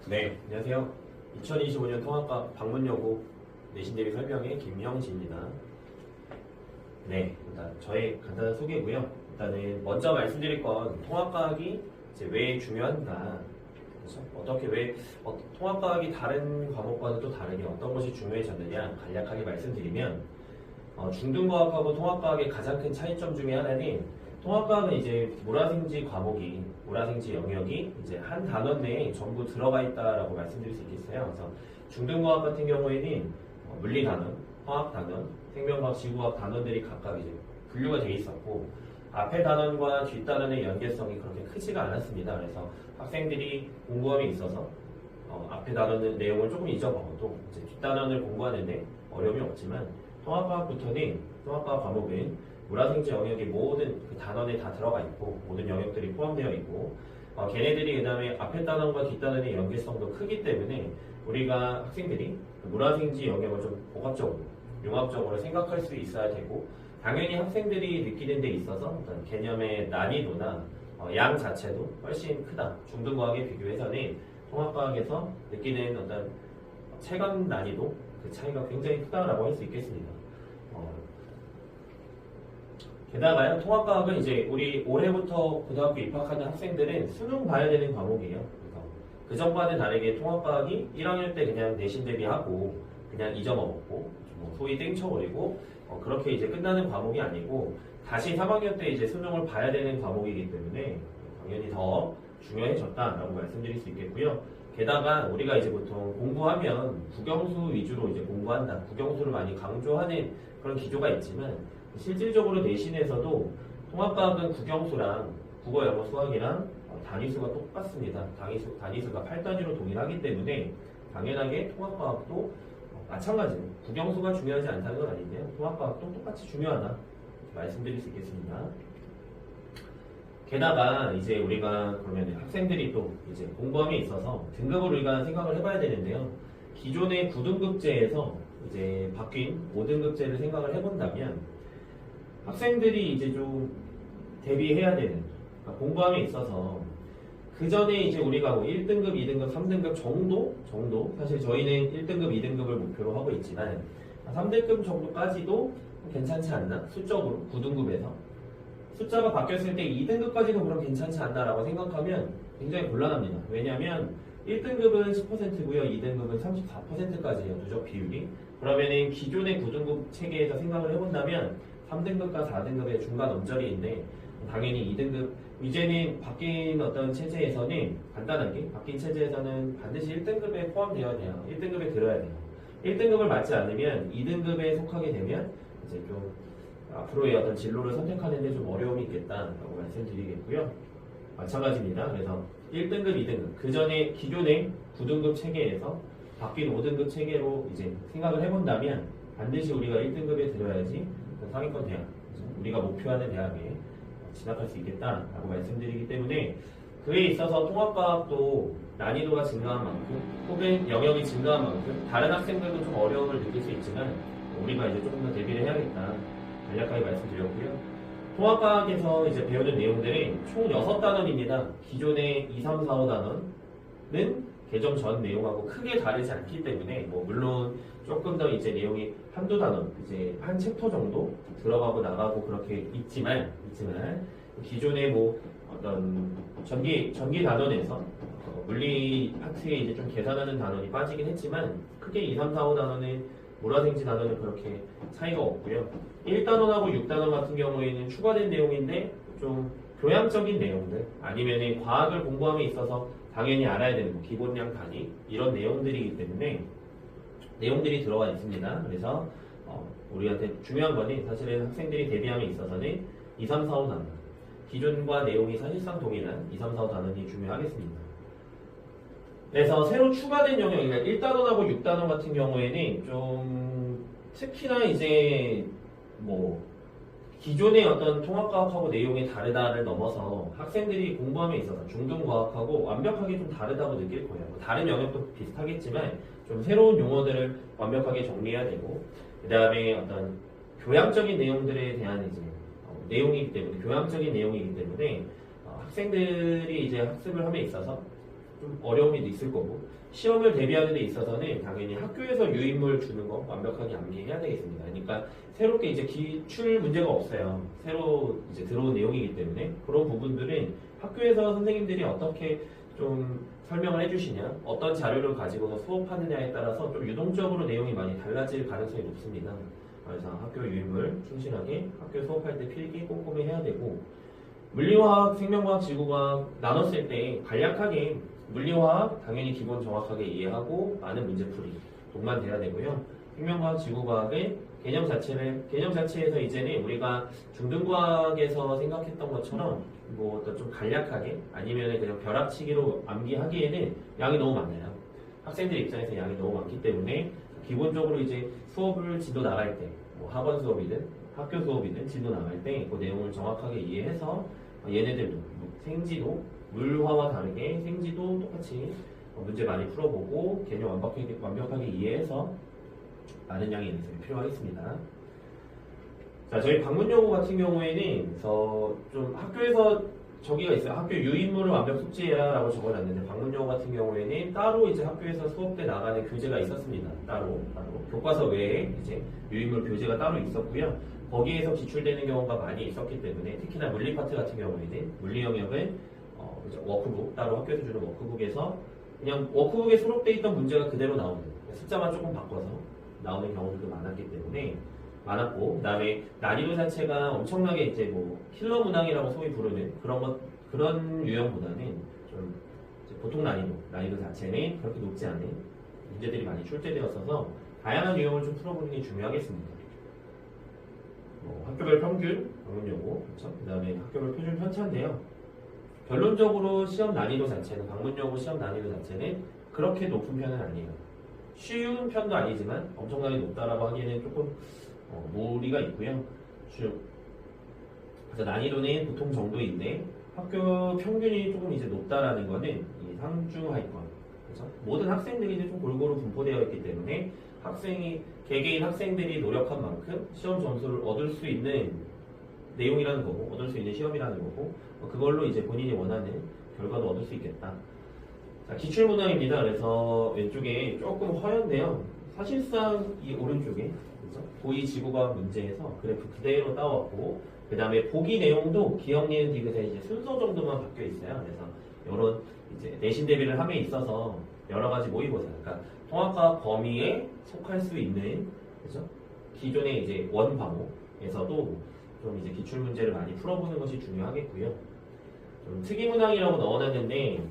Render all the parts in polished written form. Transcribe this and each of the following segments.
네, 안녕하세요. 2025년 통합과 방문여고 내신 대비 설명의 김형진입니다. 네, 일단 저의 간단한 소개고요. 일단은 먼저 말씀드릴 건 통합과학이 이제 왜 중요한가, 그렇죠? 어떻게 통합과학이 다른 과목과는 또 다르게 어떤 것이 중요해졌느냐 간략하게 말씀드리면 중등과학하고 통합과학의 가장 큰 차이점 중에 하나는 통합과학은 이제 물화생지 영역이 이제 한 단원 내에 전부 들어가 있다라고 말씀드릴 수 있겠어요. 그래서 중등과학 같은 경우에는 물리 단원, 화학 단원, 생명과학, 지구과학 단원들이 각각 이제 분류가 돼 있었고 앞에 단원과 뒷 단원의 연계성이 그렇게 크지가 않았습니다. 그래서 학생들이 공부함에 있어서 앞에 단원의 내용을 조금 잊어먹어도 이제 뒷 단원을 공부하는데 어려움이 없지만 통합과학 과목은 물화생지 영역이 모든 그 단원에 다 들어가 있고 모든 영역들이 포함되어 있고 걔네들이 그 다음에 앞에 단원과 뒷 단원의 연계성도 크기 때문에 우리가 학생들이 그 물화생지 영역을 좀 복합적으로 융합적으로 생각할 수 있어야 되고 당연히 학생들이 느끼는 데 있어서 어떤 개념의 난이도나 양 자체도 훨씬 크다. 중등과학에 비교해서는 통합과학에서 느끼는 어떤 체감 난이도 그 차이가 굉장히 크다라고 할 수 있겠습니다. 게다가요, 통합과학은 이제 우리 올해부터 고등학교 입학하는 학생들은 수능 봐야 되는 과목이에요. 그래서 그 전과는 다르게 통합과학이 1학년 때 그냥 내신 대비하고 그냥 잊어먹었고 소위 땡쳐버리고 그렇게 이제 끝나는 과목이 아니고 다시 3학년 때 이제 수능을 봐야 되는 과목이기 때문에 당연히 더 중요해졌다라고 말씀드릴 수 있겠고요. 게다가 우리가 이제 보통 공부하면 국영수 위주로 이제 공부한다. 국영수를 많이 강조하는 그런 기조가 있지만 실질적으로 내신에서도 통합과학은 국영수랑 국어, 영어, 수학이랑 단위수가 똑같습니다. 단위수가 8단위로 동일하기 때문에 당연하게 통합과학도 마찬가지로 국영수가 중요하지 않다는 건 아닌데요. 통합과학도 똑같이 중요하다 말씀드릴 수 있겠습니다. 게다가 이제 우리가 그러면 학생들이 또 이제 공부함에 있어서 등급을 우리가 생각을 해봐야 되는데요. 기존의 9등급제에서 이제 바뀐 5등급제를 생각을 해본다면 학생들이 이제 좀 대비해야 되는 그러니까 공부함에 있어서 그 전에 이제 우리가 뭐 1등급, 2등급, 3등급 정도 사실 저희는 1등급, 2등급을 목표로 하고 있지만 3등급 정도까지도 괜찮지 않나? 수적으로 9등급에서 숫자가 바뀌었을 때 2등급까지도 그럼 괜찮지 않나라고 생각하면 굉장히 곤란합니다. 왜냐하면 1등급은 10%고요, 2등급은 34%까지예요, 누적 비율이. 그러면은 기존의 9등급 체계에서 생각을 해본다면 3등급과 4등급의 중간 언저리인데 당연히 2등급 이제는 바뀐 어떤 체제에서는 간단하게 바뀐 체제에서는 반드시 1등급에 포함되어야 돼요. 1등급에 들어야 돼요. 1등급을 맞지 않으면 2등급에 속하게 되면 이제 좀 앞으로의 어떤 진로를 선택하는 데 좀 어려움이 있겠다라고 말씀드리겠고요. 마찬가지입니다. 그래서 1등급, 2등급 그 전에 기존의 9등급 체계에서 바뀐 5등급 체계로 이제 생각을 해본다면 반드시 우리가 1등급에 들어야지 상위권 대학, 우리가 목표하는 대학에 진학할 수 있겠다라고 말씀드리기 때문에 그에 있어서 통합과학도 난이도가 증가한 만큼 혹은 영역이 증가한 만큼 다른 학생들도 좀 어려움을 느낄 수 있지만 우리가 이제 조금 더 대비를 해야겠다 간략하게 말씀드렸고요. 통합과학에서 이제 배우는 내용들이 총 6단원입니다. 기존의 2, 3, 4, 5단원은 개정 전 내용하고 크게 다르지 않기 때문에 물론 조금 더 이제 내용이 한두 단원 이제 한 챕터 정도 들어가고 나가고 그렇게 있지만 기존의 어떤 전기 단원에서 물리 파트에 이제 좀 계산하는 단원이 빠지긴 했지만 크게 2, 3, 4, 5 단원은 물화생지 단원은 그렇게 차이가 없고요. 1단원하고 6단원 같은 경우에는 추가된 내용인데 좀 교양적인 내용들 아니면 과학을 공부함에 있어서 당연히 알아야 되는 기본량 단위 이런 내용들이기 때문에 내용들이 들어가 있습니다. 그래서 우리한테 중요한 거는 사실은 학생들이 대비함에 있어서는 2, 3, 4, 5 단원 기존과 내용이 사실상 동일한 2, 3, 4, 5 단원이 중요하겠습니다. 그래서 새로 추가된 영역, 그러니까 1단원하고 6단원 같은 경우에는 좀 특히나 이제 기존의 어떤 통합과학하고 내용이 다르다를 넘어서 학생들이 공부함에 있어서 중등과학하고 완벽하게 좀 다르다고 느낄 거예요. 다른 영역도 비슷하겠지만 좀 새로운 용어들을 완벽하게 정리해야 되고 그 다음에 어떤 교양적인 내용들에 대한 이제 내용이기 때문에 교양적인 내용이기 때문에 학생들이 이제 학습을 함에 있어서 좀 어려움이 있을 거고 시험을 대비하는 데 있어서는 당연히 학교에서 유인물 주는 거 완벽하게 암기해야 되겠습니다. 그러니까 새롭게 이제 기출 문제가 없어요. 새로 이제 들어온 내용이기 때문에 그런 부분들은 학교에서 선생님들이 어떻게 좀 설명을 해주시냐, 어떤 자료를 가지고서 수업하느냐에 따라서 좀 유동적으로 내용이 많이 달라질 가능성이 높습니다. 그래서 학교 유인물 충실하게 학교 수업할 때 필기 꼼꼼히 해야 되고 물리화학, 생명과학, 지구과학 나눴을 때 간략하게 물리화학 당연히 기본 정확하게 이해하고 많은 문제풀이 동반 돼야 되고요. 생명과학, 지구과학의 개념 자체에서 이제는 우리가 중등과학에서 생각했던 것처럼 뭐 어떤 좀 간략하게 아니면 그냥 벼락치기로 암기하기에는 양이 너무 많아요. 학생들 입장에서 양이 너무 많기 때문에 기본적으로 이제 수업을 진도 나갈 때, 뭐 학원 수업이든 학교 수업이든 진도 나갈 때 그 내용을 정확하게 이해해서 얘네들도 생지도 물화와 다르게 생지도 똑같이 문제 많이 풀어보고 개념 완벽하게 이해해서 많은 양의 연습이 필요하겠습니다. 자, 저희 방문여고 같은 경우에는 좀 학교에서 저기가 있어요. 학교 유인물을 완벽 숙지해라 라고 적어놨는데 방문여고 같은 경우에는 따로 이제 학교에서 수업 때 나가는 교재가 있었습니다. 따로 교과서 외에 이제 유인물 교재가 따로 있었고요. 거기에서 기출되는 경우가 많이 있었기 때문에 특히나 물리 파트 같은 경우에는 물리 영역은 워크북 따로 학교에서 주는 워크북에서 그냥 워크북에 수록되어 있던 문제가 그대로 나오는 숫자만 조금 바꿔서 나오는 경우들도 많았기 때문에 많았고 그다음에 난이도 자체가 엄청나게 이제 뭐 킬러 문항이라고 소위 부르는 그런 유형보다는 좀 이제 보통 난이도 자체는 그렇게 높지 않은 문제들이 많이 출제되었어서 다양한 유형을 좀 풀어보는 게 중요하겠습니다. 학교별 평균, 방문여고, 그렇죠? 그다음에 학교별 표준 편차인데요. 결론적으로 시험 난이도 자체는 방문여고 시험 난이도 자체는 그렇게 높은 편은 아니에요. 쉬운 편도 아니지만 엄청나게 높다라고 하기에는 조금 무리가 있고요. 그래서 난이도는 보통 정도인데 학교 평균이 조금 이제 높다라는 거는 이 상중하위권, 그렇죠? 모든 학생들이 이제 좀 골고루 분포되어 있기 때문에 개개인 학생들이 노력한 만큼 시험 점수를 얻을 수 있는 내용이라는 거고, 얻을 수 있는 시험이라는 거고, 그걸로 이제 본인이 원하는 결과도 얻을 수 있겠다. 자, 기출문항입니다. 그래서 왼쪽에 조금 허연데요. 사실상 이 오른쪽에 그렇죠? 고2 지구과학 문제에서 그래프 그대로 따왔고, 그 다음에 보기 내용도 기억, 니은, 디귿의 이제 순서 정도만 바뀌어 있어요. 그래서 이런 이제 내신 대비를 함에 있어서 여러 가지 모의고사, 그러니까 통합과학 범위에 속할 수 있는 그렇죠? 기존의 이제 원 과목에서도 좀 이제 기출 문제를 많이 풀어보는 것이 중요하겠고요. 좀 특이문항이라고 넣어놨는데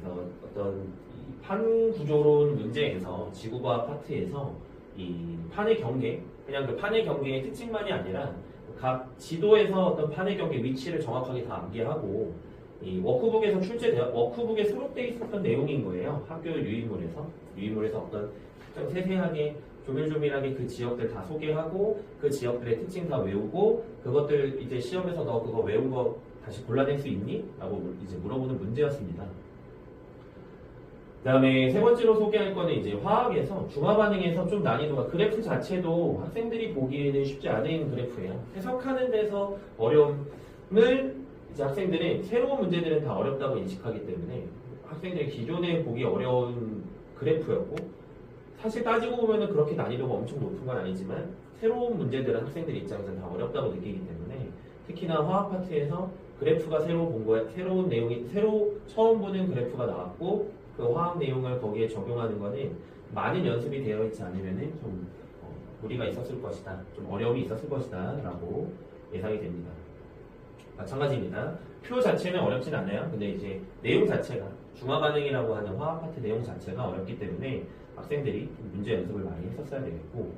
어떤 판 구조론 문제에서 지구과학 파트에서 이 판의 경계, 그냥 그 판의 경계의 특징만이 아니라 각 지도에서 어떤 판의 경계 위치를 정확하게 다 암기하고 이 워크북에 수록되어 있었던 내용인 거예요. 학교 유인물에서 어떤 좀 세세하게 조밀조밀하게 그 지역들 다 소개하고 그 지역들의 특징 다 외우고 그것들 이제 시험에서 너 그거 외운 거 다시 골라낼 수 있니? 라고 이제 물어보는 문제였습니다. 그 다음에 세 번째로 소개할 거는 이제 화학에서 중화반응에서 좀 난이도가 그래프 자체도 학생들이 보기에는 쉽지 않은 그래프예요. 해석하는 데서 어려움을 이제 학생들은 새로운 문제들은 다 어렵다고 인식하기 때문에 학생들이 기존에 보기 어려운 그래프였고 사실 따지고 보면 그렇게 난이도가 엄청 높은 건 아니지만 새로운 문제들은 학생들 입장에서 다 어렵다고 느끼기 때문에 특히나 화학 파트에서 그래프가 새로운 내용이 처음 보는 그래프가 나왔고 그 화학 내용을 거기에 적용하는 거는 많은 연습이 되어 있지 않으면은 좀 무리가 있었을 것이다, 좀 어려움이 있었을 것이다 라고 예상이 됩니다. 마찬가지입니다. 표 자체는 어렵진 않아요. 근데 이제 내용 자체가 중화반응이라고 하는 화학 파트 내용 자체가 어렵기 때문에 학생들이 문제 연습을 많이 했었어야 되겠고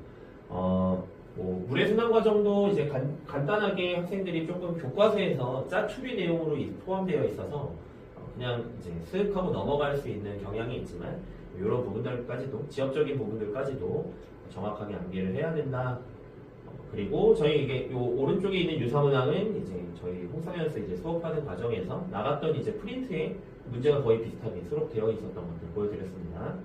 뭐 물의 순환 과정도 이제 간단하게 학생들이 조금 교과서에서 짜투리 내용으로 포함되어 있어서 그냥 이제 슥 하고 넘어갈 수 있는 경향이 있지만 이런 부분들까지도 지역적인 부분들까지도 정확하게 암기를 해야 된다. 그리고 저희 이게 요 오른쪽에 있는 유사문항은 이제 저희 홍상현에서 이제 수업하는 과정에서 나갔던 이제 프린트에 문제가 거의 비슷하게 수록되어 있었던 것들 보여드렸습니다.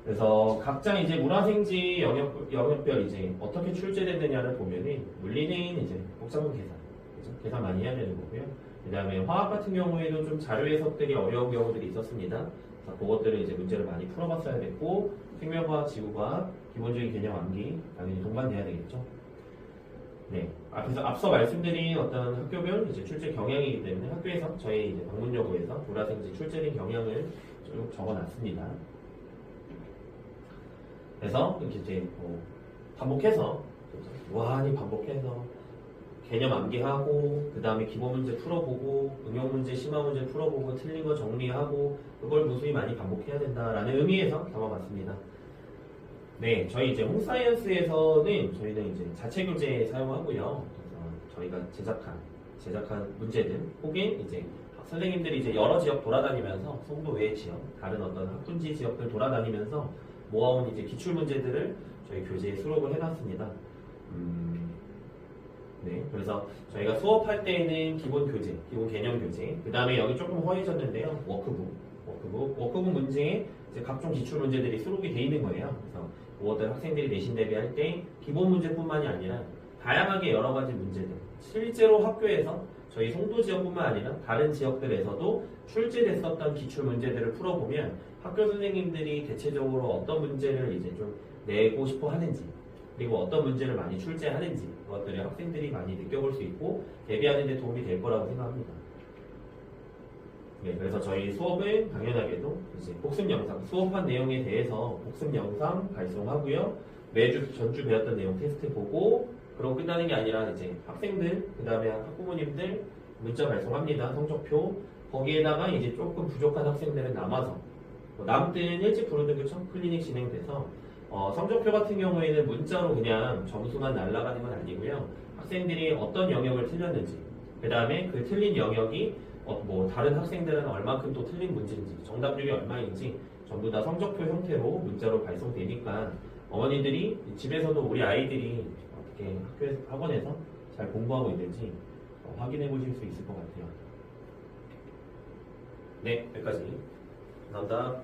그래서 각자 이제 물화생지 영역별 이제 어떻게 출제됐느냐를 보면은 물리는 이제 복잡한 계산, 그렇죠? 계산 많이 해야 되는 거고요. 그 다음에 화학 같은 경우에도 좀 자료 해석들이 어려운 경우들이 있었습니다. 그래서 그것들을 이제 문제를 많이 풀어봤어야 됐고, 생명과학, 지구과학, 기본적인 개념 암기 당연히 동반돼야 되겠죠. 네. 그래서 앞서 말씀드린 어떤 학교별 이제 출제 경향이기 때문에 학교에서 저희 이제 방문여고에서 보라생지 출제된 경향을 쭉 적어놨습니다. 그래서 이렇게 이제 반복해서 무한히 반복해서 개념 암기하고 그 다음에 기본 문제 풀어보고 응용 문제, 심화 문제 풀어보고 틀린 거 정리하고 그걸 무수히 많이 반복해야 된다라는 의미에서 담아봤습니다. 네, 저희 이제 홈사이언스에서는 저희는 이제 자체 교재 사용하고요. 그래서 저희가 제작한 문제들 혹은 이제 선생님들이 이제 여러 지역 돌아다니면서 송도 외 지역, 다른 어떤 학군지 지역들 돌아다니면서 모아온 이제 기출 문제들을 저희 교재에 수록을 해놨습니다. 네, 그래서 저희가 수업할 때에는 기본 교재, 기본 개념 교재, 그 다음에 여기 조금 허해졌는데요. 워크북 문제에 이제 각종 기출 문제들이 수록이 돼 있는 거예요. 그래서 무엇들 학생들이 내신 대비할 때 기본 문제뿐만이 아니라 다양하게 여러 가지 문제들, 실제로 학교에서 저희 송도 지역뿐만 아니라 다른 지역들에서도 출제됐었던 기출 문제들을 풀어보면 학교 선생님들이 대체적으로 어떤 문제를 이제 좀 내고 싶어 하는지, 그리고 어떤 문제를 많이 출제하는지 그것들을 학생들이 많이 느껴볼 수 있고 대비하는 데 도움이 될 거라고 생각합니다. 네, 그래서 저희 수업은 당연하게도 이제 복습 영상, 수업한 내용에 대해서 복습 영상 발송하고요. 매주 전주 배웠던 내용 테스트 보고 그럼 끝나는 게 아니라 이제 학생들, 그 다음에 학부모님들 문자 발송합니다. 성적표. 거기에다가 이제 조금 부족한 학생들은 남아서 남들은 일찍 부르등급 클리닉 진행돼서 성적표 같은 경우에는 문자로 그냥 점수만 날아가는 건 아니고요. 학생들이 어떤 영역을 틀렸는지, 그 다음에 그 틀린 영역이 뭐 다른 학생들은 얼마큼 또 틀린 문제인지, 정답률이 얼마인지 전부 다 성적표 형태로 문자로 발송되니까 어머니들이 집에서도 우리 아이들이 어떻게 학원에서 잘 공부하고 있는지 확인해 보실 수 있을 것 같아요. 네, 여기까지. 감사합니다.